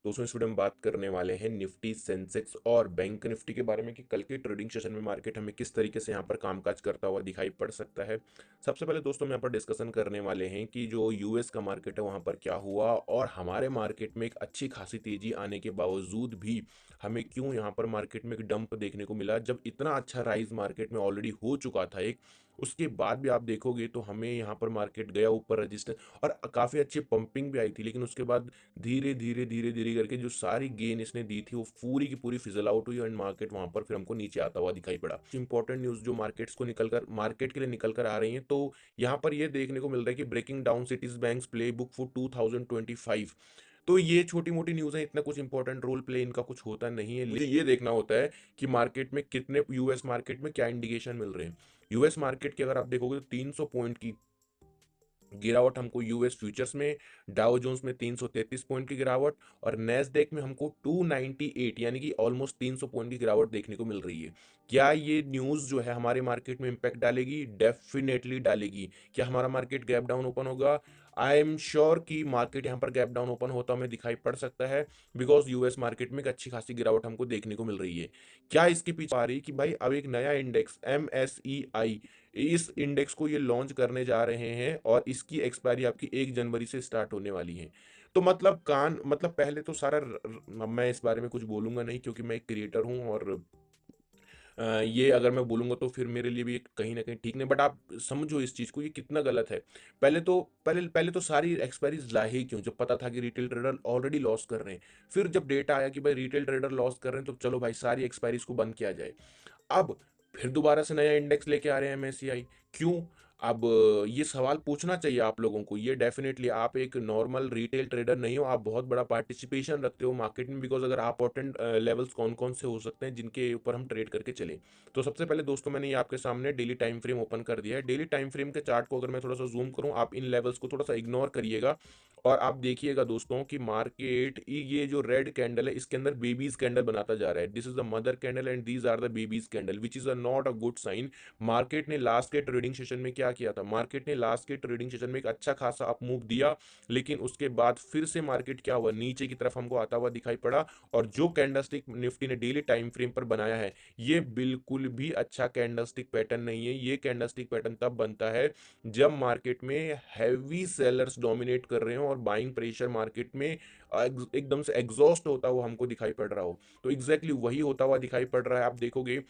दोस्तों इस वीडियो में बात करने वाले हैं निफ्टी सेंसेक्स और बैंक निफ्टी के बारे में कि कल के ट्रेडिंग सेशन में मार्केट हमें किस तरीके से यहाँ पर कामकाज करता हुआ दिखाई पड़ सकता है। सबसे पहले दोस्तों हम यहाँ पर डिस्कशन करने वाले हैं कि जो यूएस का मार्केट है वहाँ पर क्या हुआ और हमारे मार्केट में एक अच्छी खासी तेजी आने के बावजूद भी हमें क्यों यहाँ पर मार्केट में एक डंप देखने को मिला, जब इतना अच्छा राइज मार्केट में ऑलरेडी हो चुका था एक, उसके बाद भी आप देखोगे तो हमें यहाँ पर मार्केट गया ऊपर रजिस्टर और काफ़ी अच्छी पंपिंग भी आई थी, लेकिन उसके बाद धीरे धीरे धीरे धीरे करके जो सारी गेन इसने दी थी वो पूरी की पूरी फिजल आउट हुई एंड मार्केट वहां पर फिर हमको नीचे आता हुआ दिखाई पड़ा। इंपॉर्टेंट न्यूज जो मार्केट्स को निकल कर मार्केट के लिए निकल कर आ रही है, तो यहाँ पर ये देखने को मिल रहा है कि breaking down cities banks play book for 2025। तो ये छोटी मोटी न्यूज़ है, इतना कुछ इंपॉर्टेंट रोल प्ले इनका कुछ होता नहीं है। मुझे ये देखना होता है कि मार्केट में कितने यूएस मार्केट में क्या इंडिकेशन मिल रहे हैं। यूएस मार्केट की अगर आप देखोगे तो 300 पॉइंट की गिरावट हमको यूएस फ्यूचर्स में, डाउ जोन्स में 333 पॉइंट की गिरावट और नैस्डैक में हमको 298 यानी कि ऑलमोस्ट 300 पॉइंट की गिरावट देखने को मिल रही है। क्या ये न्यूज़ जो है हमारे मार्केट में इंपैक्ट डालेगी? डेफिनेटली डालेगी। क्या हमारा मार्केट गैप डाउन ओपन होगा? आई एम श्योर कि मार्केट यहाँ पर गैप डाउन ओपन होता हमें दिखाई पड़ सकता है, बिकॉज यूएस मार्केट में एक अच्छी खासी गिरावट हमको देखने को मिल रही है। क्या इसके पीछे आ रही कि भाई अब एक नया इंडेक्स MSEI, इस इंडेक्स को ये लॉन्च करने जा रहे हैं और इसकी एक्सपायरी आपकी 1 जनवरी से स्टार्ट होने वाली है। तो मतलब पहले तो मैं इस बारे में कुछ बोलूंगा नहीं क्योंकि मैं एक क्रिएटर हूँ और ये अगर मैं बोलूंगा तो फिर मेरे लिए भी कहीं ना कहीं ठीक नहीं, बट आप समझो इस चीज को ये कितना गलत है। पहले तो सारी एक्सपायरीज ला ही क्यों, जब पता था कि रिटेल ट्रेडर ऑलरेडी लॉस कर रहे हैं। फिर जब डेटा आया कि भाई रिटेल ट्रेडर लॉस कर रहे हैं तो चलो भाई सारी एक्सपायरीज को बंद किया जाए। अब फिर दोबारा से नया इंडेक्स लेके आ रहे हैं MSCI, क्यों? अब ये सवाल पूछना चाहिए आप लोगों को। ये डेफिनेटली आप एक नॉर्मल रिटेल ट्रेडर नहीं हो, आप बहुत बड़ा पार्टिसिपेशन रखते हो मार्केट में, बिकॉज अगर आप इंपॉर्टेंट लेवल्स कौन कौन से हो सकते हैं जिनके ऊपर हम ट्रेड करके चले। तो सबसे पहले दोस्तों मैंने ये आपके सामने डेली टाइम फ्रेम ओपन कर दिया है। डेली टाइम फ्रेम के चार्ट को अगर मैं थोड़ा सा जूम करूं, आप इन लेवल्स को थोड़ा सा इग्नोर करिएगा और आप देखिएगा दोस्तों कि मार्केट ये जो रेड कैंडल है इसके अंदर बेबीज कैंडल बनाता जा रहा है। This is the mother candle and these are the babies candle which is a not a good sign. Market ने लास्ट के ट्रेडिंग सेशन में क्या किया था? मार्केट ने लास्ट के ट्रेडिंग सेशन में एक अच्छा खासा अप मूव दिया, लेकिन उसके बाद फिर से मार्केट क्या हुआ, नीचे की तरफ हमको आता हुआ दिखाई पड़ा। और जो कैंडलस्टिक निफ्टी ने डेली टाइम फ्रेम पर बनाया है ये बिल्कुल भी अच्छा कैंडलस्टिक पैटर्न नहीं है। ये कैंडलस्टिक पैटर्न तब बनता है जब मार्केट में हैवी सेलर्स डोमिनेट कर रहे हो और बाइंग प्रेशर मार्केट में एकदम से एग्जॉस्ट होता हुआ हमको दिखाई पड़ रहा हो। तो एग्जैक्टली वही होता हुआ दिखाई पड़ रहा है। आप देखोगे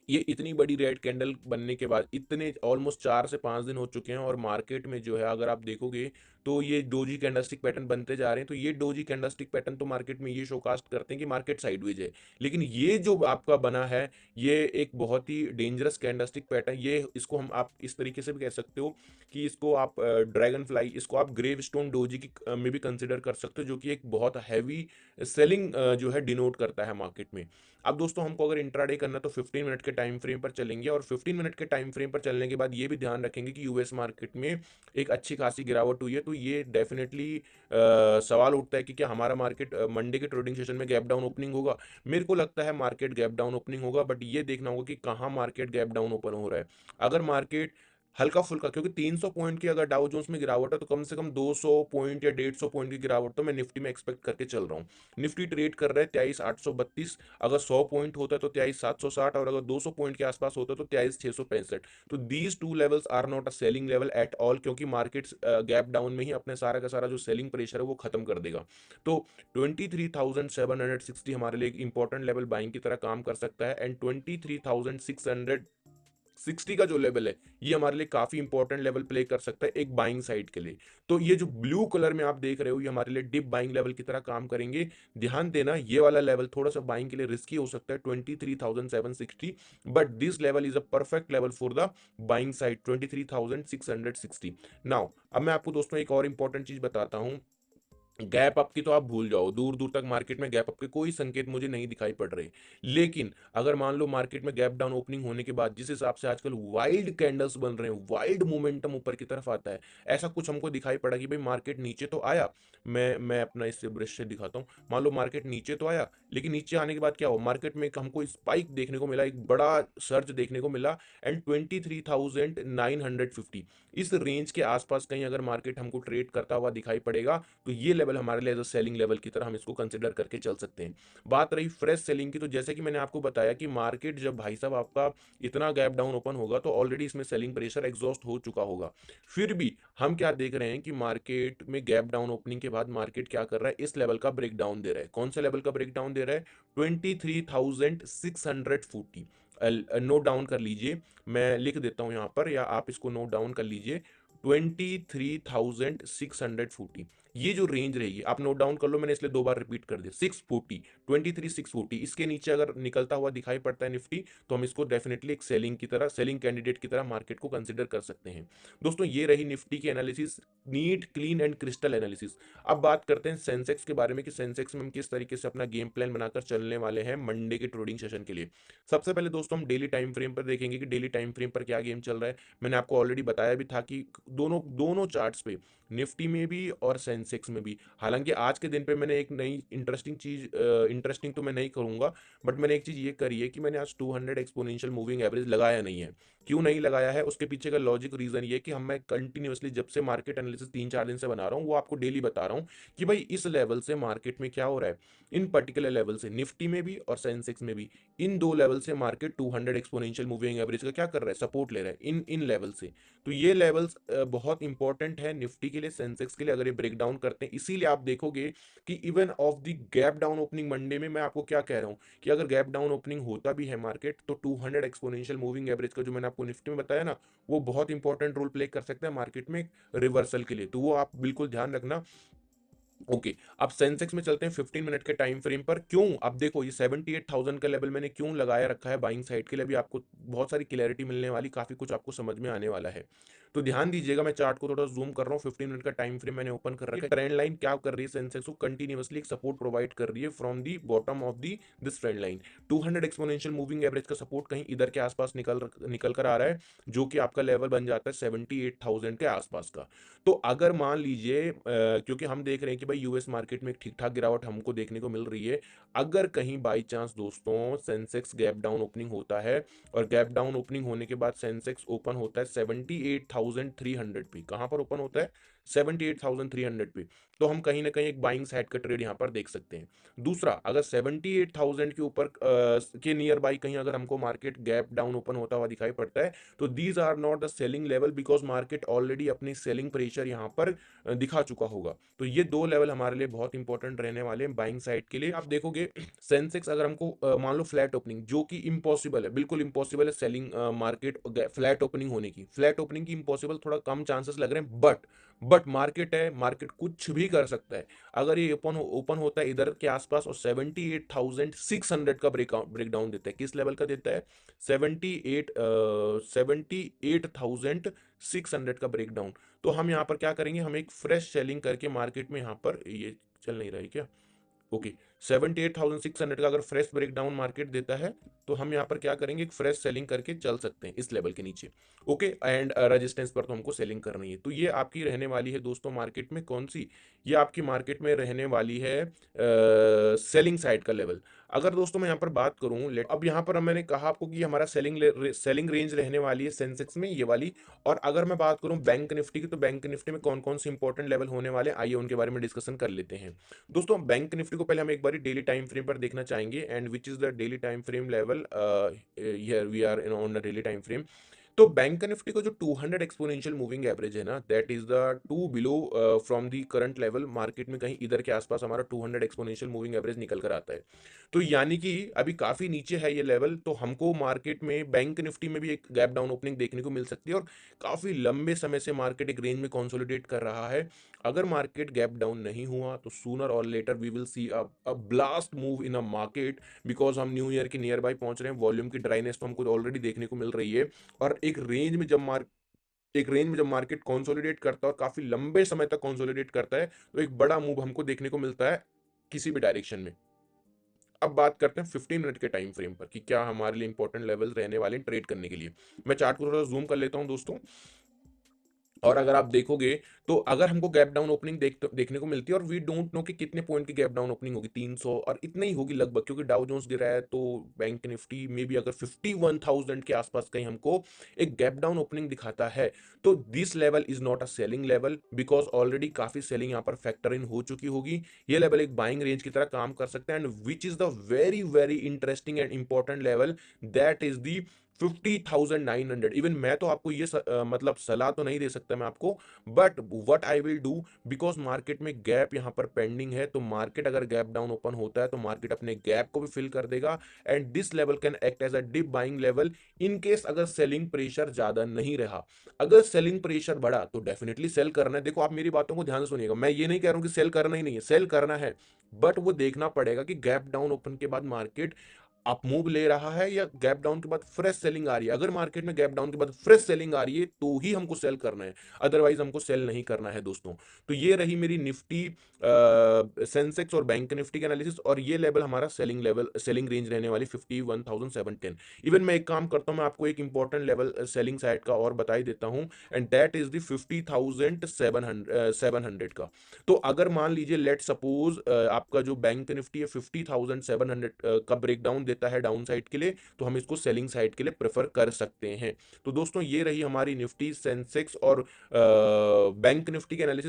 ये इतनी बड़ी रेड कैंडल बनने के बाद इतने ऑलमोस्ट 4 से 5 दिन हो चुके हैं और मार्केट में जो है अगर आप देखोगे तो ये डोजी कैंडलस्टिक पैटर्न बनते जा रहे हैं। तो ये डोजी कैंडलस्टिक पैटर्न तो मार्केट में ये शोकास्ट करते हैं कि मार्केट साइडवेज है, लेकिन ये जो आपका बना है ये एक बहुत ही डेंजरस कैंडलस्टिक पैटर्न। ये इसको हम आप इस तरीके से भी कह सकते हो कि इसको आप ड्रैगन फ्लाई, इसको आप ग्रेव स्टोन डोजी की में भी कंसिडर कर सकते हो, जो कि एक बहुत हैवी सेलिंग जो है डिनोट करता है मार्केट में। अब दोस्तों हमको अगर इंट्राडे करना तो 15 मिनट के टाइम फ्रेम पर चलेंगे और 15 मिनट के टाइम फ्रेम पर चलने के बाद ये भी ध्यान रखेंगे कि यूएस मार्केट में एक अच्छी खासी गिरावट हुई है। तो ये डेफिनेटली सवाल उठता है कि क्या हमारा मार्केट मंडे के ट्रेडिंग सेशन में गैप डाउन ओपनिंग होगा? मेरे को लगता है मार्केट गैप डाउन ओपनिंग होगा, बट ये देखना होगा कि कहाँ मार्केट गैप डाउन ओपन हो रहा है। अगर मार्केट हल्का फुल्का, क्योंकि 300 पॉइंट की अगर डाउ जोन्स में गिरावट है तो कम से कम 200 पॉइंट या 150 पॉइंट की गिरावट तो मैं निफ्टी में एक्सपेक्ट करके चल रहा हूँ। निफ्टी ट्रेड कर रहा है 23,832, अगर 100 पॉइंट होता है तो 23,760 और अगर 200 पॉइंट के आसपास होता है तो 23,665। तो these two levels are not a selling level at all, क्योंकि मार्केट गैप डाउन में ही अपने सारा का सारा जो सेलिंग प्रेशर है वो खत्म कर देगा। तो 23,760 हमारे लिए एक इंपॉर्टेंट लेवल बाइंग की तरह काम कर सकता है एंड 23,660 का जो लेवल है ये हमारे लिए काफी इंपॉर्टेंट लेवल प्ले कर सकता है एक बाइंग साइड के लिए। तो ये जो ब्लू कलर में आप देख रहे हो ये हमारे लिए डिप बाइंग लेवल की तरह काम करेंगे। ध्यान देना ये वाला लेवल थोड़ा सा बाइंग के लिए रिस्की हो सकता है 23,760, but this level is a perfect level for the buying side 23,660। Now अब मैं आपको दोस्तों एक और इंपॉर्टेंट चीज बताता हूं। गैप अप की तो आप भूल जाओ, दूर दूर तक मार्केट में गैप अप के कोई संकेत मुझे नहीं दिखाई पड़ रहे। लेकिन अगर मान लो मार्केट में गैप डाउन ओपनिंग होने के बाद जिस हिसाब से आजकल वाइल्ड कैंडल्स बन रहे हैं, वाइल्ड मोमेंटम ऊपर की तरफ आता है, ऐसा कुछ हमको दिखाई पड़ा कि भाई मार्केट नीचे तो आया। मैं अपना इस ब्रश से दिखाता हूँ। मान लो मार्केट नीचे तो आया, लेकिन नीचे आने के बाद क्या हुआ, मार्केट में हमको स्पाइक देखने को मिला, एक बड़ा सर्ज देखने को मिला एंड 23,950 इस रेंज के आसपास कहीं अगर मार्केट हमको ट्रेड करता हुआ दिखाई पड़ेगा तो ये लेवल लेवल हमारे लिए एज अ सेलिंग लेवल की तरह हम इसको कंसिडर करके चल सकते हैं। बात रही फ्रेश सेलिंग की, तो जैसे कि मैंने आपको बताया कि मार्केट जब भाई साहब आपका इतना गैप डाउन ओपन होगा तो ऑलरेडी इसमें सेलिंग प्रेशर एग्जॉस्ट हो चुका होगा। फिर भी हम क्या देख रहे हैं कि मार्केट में गैप डाउन ओपनिंग के बाद मार्केट क्या कर रहा है, इस लेवल का ब्रेक डाउन दे रहा है। कौन सा लेवल का ब्रेक डाउन दे रहा है? 23,640। नोट डाउन कर लीजिए, मैं लिख देता हूं यहां पर, या आप इसको नोट डाउन कर लीजिए। 23,640 ये जो रेंज रहेगी, आप नोट डाउन कर लो, मैंने इसलिए दो बार रिपीट कर दिया। 640, 23,640, इसके नीचे अगर निकलता हुआ दिखाई पड़ता है निफ्टी, तो हम इसको डेफिनेटली एक सेलिंग की तरह, सेलिंग कैंडिडेट की तरह मार्केट को कंसिडर कर सकते हैं। दोस्तों ये रही निफ्टी की analysis, neat clean and crystal analysis. अब बात करते हैं सेंसेक्स के बारे में कि सेंसेक्स में हम किस तरीके से अपना गेम प्लान बनाकर चलने वाले हैं मंडे के ट्रेडिंग सेशन के लिए। सबसे पहले दोस्तों हम डेली टाइम फ्रेम पर देखेंगे कि डेली टाइम फ्रेम पर क्या गेम चल रहा है। मैंने आपको ऑलरेडी बताया भी था कि दोनों दोनों चार्ट्स पे, निफ्टी में भी और सेंसेक्स में भी, हालांकि आज के दिन पे मैंने एक नई इंटरेस्टिंग चीज, इंटरेस्टिंग तो मैं नहीं करूंगा, बट मैंने एक चीज ये करी है कि मैंने आज 200 एक्सपोनेंशियल मूविंग एवरेज लगाया नहीं है। क्यों नहीं लगाया है, उसके पीछे का लॉजिक रीजन ये कि हम, मैं कंटिन्यूअसली जब से मार्केट एनालिसिस 3-4 दिन से बना रहा हूँ, वो आपको डेली बता रहा हूँ कि भाई इस लेवल से मार्केट में क्या हो रहा है। इन पर्टिकुलर लेवल से निफ्टी में भी और सेंसेक्स में भी, इन दो लेवल से मार्केट 200 एक्सपोनेंशियल मूविंग एवरेज का क्या कर रहा है, सपोर्ट ले रहा है इन इन लेवल से। तो ये लेवल्स बहुत इंपॉर्टेंट है निफ्टी के लिए, सेंसेक्स के लिए, अगर ये ब्रेक डाउन करते हैं। इसीलिए आप देखोगे कि even of the gap down opening Monday में मैं आपको क्या कह रहा हूँ कि अगर गैप डाउन ओपनिंग होता भी है मार्केट, तो 200 एक्सपोनेंशियल मूविंग एवरेज का जो मैंने आपको निफ्टी में बताया ना, वो बहुत इंपॉर्टेंट रोल प्ले कर सकता है मार्केट में रिवर्सल के लिए। तो वो आप बिल्कुल ध्यान रखना। ओके, अब सेंसेक्स में चलते हैं 15 मिनट के टाइम फ्रेम पर। क्यों, अब देखो ये 78,000 का लेवल मैंने क्यों लगाया रखा है बाइंग साइड के लिए, अभी आपको बहुत सारी क्लैरिटी मिलने वाली, काफी कुछ आपको समझ में आने वाला है। तो ध्यान दीजिएगा, मैं चार्ट को थोड़ा जूम कर रहा हूँ। 15 मिनट का टाइम फ्रेम मैंने ओपन कर रखा है। ट्रेंड लाइन क्या कर रही है, सेंसेक्स को कंटिन्यूअसली एक सपोर्ट प्रोवाइड कर रही है from the bottom of the this trend line. 200 exponential moving average का सपोर्ट कहीं इधर के आसपास निकल कर आ रहा है, जो कि आपका लेवल बन जाता है 78,000 के आसपास का। तो अगर मान लीजिए, क्योंकि हम देख रहे हैं कि भाई यूएस मार्केट में एक ठीक ठाक गिरावट हमको देखने को मिल रही है, अगर कहीं बाई चांस दोस्तों सेंसेक्स गैप डाउन ओपनिंग होता है, और गैप डाउन ओपनिंग होने के बाद सेंसेक्स ओपन होता है 78,300 पे, कहां पर ओपन होता है, 78,300 पे, तो हम कहीं ना कहीं एक बाइंग साइड का ट्रेड यहां पर देख सकते हैं। दूसरा, अगर 78,000 के ऊपर के नियर बाई कहीं अगर हमको मार्केट गैप डाउन ओपन होता हुआ दिखाई पड़ता है, तो these are not the selling level, because market already अपनी सेलिंग प्रेशर यहां पर दिखा चुका होगा। तो ये दो लेवल हमारे लिए बहुत इंपॉर्टेंट रहने वाले हैं बाइंग साइड के लिए। आप देखोगे सेंसेक्स अगर हमको मान लो फ्लैट ओपनिंग, जो कि इम्पॉसिबल है, बिल्कुल इम्पॉसिबल है सेलिंग मार्केट फ्लैट ओपनिंग होने की, फ्लैट ओपनिंग की इम्पॉसिबल, थोड़ा कम चांसेस लग रहे हैं, बट मार्केट है, मार्केट कुछ भी कर सकता है। अगर ये ओपन होता है इधर के आसपास और 78,600 का ब्रेकडाउन देता है, किस लेवल का देता है, 78,600 का ब्रेकडाउन, तो हम यहाँ पर क्या करेंगे, हम एक फ्रेश सेलिंग करके मार्केट में, यहाँ पर ये चल नहीं रहा है क्या, ओके, 78,600 का अगर फ्रेश ब्रेकडाउन मार्केट देता है, तो हम यहाँ पर क्या करेंगे, एक फ्रेश सेलिंग करके चल सकते हैं इस लेवल के नीचे। ओके, एंड रेजिस्टेंस पर तो हमको सेलिंग करनी है। तो ये आपकी रहने वाली है दोस्तों मार्केट में कौन सी, ये आपकी मार्केट में रहने वाली है सेलिंग साइड का लेवल। अगर दोस्तों मैं यहाँ पर बात करूं, लेट अब यहाँ पर मैंने कहा आपको कि हमारा सेलिंग रेंज रहने वाली है सेंसेक्स में ये वाली। और अगर मैं बात करूं बैंक निफ्टी की, तो बैंक निफ्टी में कौन कौन से इंपॉर्टेंट लेवल होने वाले, आइए उनके बारे में डिस्कशन कर लेते हैं। दोस्तों बैंक निफ्टी को पहले हम एक बार डेली टाइम फ्रेम पर देखना चाहेंगे, and which is the daily time frame level, here we are in on the daily time frame. तो बैंक निफ्टी का जो 200 एक्सपोनेंशियल मूविंग एवरेज है ना, that is the two below from the current level, market में कहीं इधर के आसपास हमारा 200 एक्सपोनेंशियल मूविंग एवरेज निकल कर आता है। तो यानी कि अभी काफी नीचे है ये लेवल, तो हमको मार्केट में बैंक निफ्टी में भी एक गैप डाउन ओपनिंग देखने को मिल सकती है, और काफी लंबे समय से मार्केट एक रेंज में कंसोलिडेट कर रहा है। अगर मार्केट गैप डाउन नहीं हुआ, तो सूनर और later we will see a blast move in a market, because हम न्यू ईयर के नियर बाय पहुंच रहे हैं, वॉल्यूम की ड्राइनेस तो हमको ऑलरेडी देखने को मिल रही है। और एक रेंज में जब मार्केट कंसोलिडेट करता है और काफी लंबे समय तक कंसोलिडेट करता है, तो एक बड़ा मूव हमको देखने को मिलता है किसी भी डायरेक्शन में। अब बात करते हैं 15 मिनट के टाइम फ्रेम पर कि क्या हमारे लिए इंपॉर्टेंट लेवल रहने वाले हैं ट्रेड करने के लिए। मैं चार्ट को थोड़ा जूम कर लेता हूं दोस्तों। और अगर आप देखोगे तो अगर हमको गैप डाउन ओपनिंग देखने को मिलती है, और वी डोंट नो कि कितने पॉइंट की गैप डाउन ओपनिंग होगी, 300 और इतना ही होगी लगभग, क्योंकि डाउ जोन्स गिरा है, तो बैंक निफ्टी में भी अगर 51,000 के आसपास कहीं हमको एक गैप डाउन ओपनिंग दिखाता है, तो this level is not a selling level, because already काफी सेलिंग यहाँ पर फैक्टर इन हो चुकी होगी। ये लेवल एक बाइंग रेंज की तरह काम कर सकता है, and which is the very very interesting and important level, that is the 50,900। Even मैं तो आपको ये मतलब सलाह तो नहीं दे सकता मैं आपको, but what I will do, because market में गैप यहाँ पर पेंडिंग है, तो मार्केट अगर गैप डाउन ओपन होता है तो मार्केट अपने गैप को भी फिल कर देगा, and this level can act as a dip buying level in case अगर सेलिंग प्रेशर ज्यादा नहीं रहा। अगर सेलिंग प्रेशर बढ़ा तो डेफिनेटली सेल करना है। देखो आप मेरी बातों को ध्यान से सुनिएगा, मैं ये नहीं कह रहा हूं कि सेल करना ही नहीं है, सेल करना है, बट वो देखना पड़ेगा कि गैप डाउन ओपन के बाद मार्केट अप मूव ले रहा है या गैप डाउन के बाद फ्रेश सेलिंग आ रही है। अगर मार्केट में गैप डाउन के बाद फ्रेश सेलिंग आ रही है तो ही हमको सेल करना है, अदरवाइज हमको सेल नहीं करना है दोस्तों। तो ये रही मेरी निफ्टी, सेंसेक्स और बैंक निफ्टी का एनालिसिस, और ये लेवल हमारा सेलिंग लेवल, सेलिंग रेंज रहने वाली 51,710। इवन मैं एक काम करता हूं, मैं आपको एक इंपॉर्टेंट लेवल सेलिंग साइड का और बता ही देता हूं, एंड दैट इज द 50,700 का। तो अगर मान लीजिए लेट सपोज आपका जो बैंक निफ्टी है 50,700 का ब्रेकडाउन देता है डाउन साइड के लिए, तो हम इसको सेलिंग साइड के लिए प्रेफर कर सकते हैं। तो दोस्तों ये रही हमारी निफ्टी, सेंसेक्स और बैंक निफ्टी की एनालिसिस।